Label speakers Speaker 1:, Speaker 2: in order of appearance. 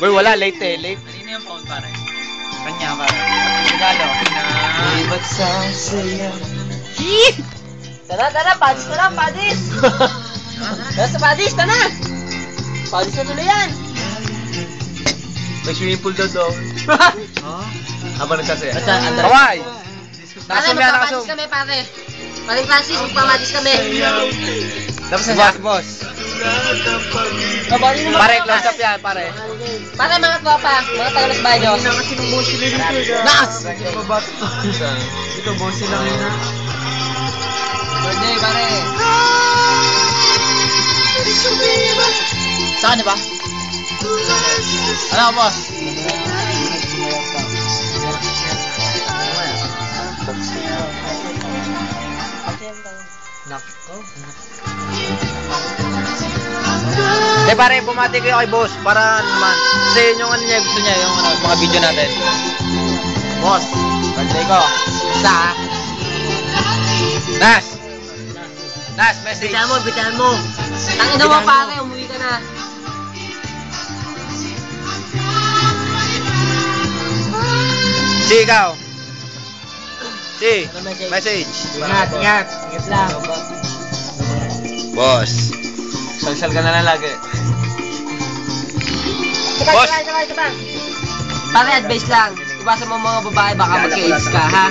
Speaker 1: Boy, wala. Late eh. Late.
Speaker 2: Sino yung phone pare? Kanya pare. Regalo.
Speaker 3: Ba't sa saya?
Speaker 4: Tara, padis na lang, padis! Tara sa padis, tara! Padis na tuloy yan!
Speaker 1: May swimming pool daw. Habang nagsasaya.
Speaker 4: Andres.
Speaker 1: Kawai!
Speaker 4: Pare,
Speaker 1: Nakasum yan,
Speaker 4: magpapadis
Speaker 1: nakasum.
Speaker 4: kami, pare. Pare Francis, magpapadis kami.
Speaker 1: Tapos na siya. Boss.
Speaker 4: Kabali naman.
Speaker 1: Pare, close up yan, pare.
Speaker 4: Pare, mga tropa, mga taga-mas bahay nyo.
Speaker 3: Kasi nung boss sila dito.
Speaker 4: Nas!
Speaker 3: Ito boss sila ngayon na.
Speaker 4: Birthday, pare.
Speaker 2: Saan ba? Ano boss?
Speaker 1: Eh pare, bumati kayo kay boss para naman. Kasi yun yung ano niya, gusto niya, yung ano, mga video natin. Boss, birthday ko. Isa. Nas! Nas, message.
Speaker 4: Bitahan mo. Tangin mo, pare, umuwi ka na.
Speaker 1: Si ikaw. Si, message.
Speaker 3: Ingat lang.
Speaker 1: Boss. Salsal ka na lang lagi. Boss.
Speaker 4: Teka. Pare, advice lang. Iwasan mo mga babae, baka magka-AIDS ka, ha?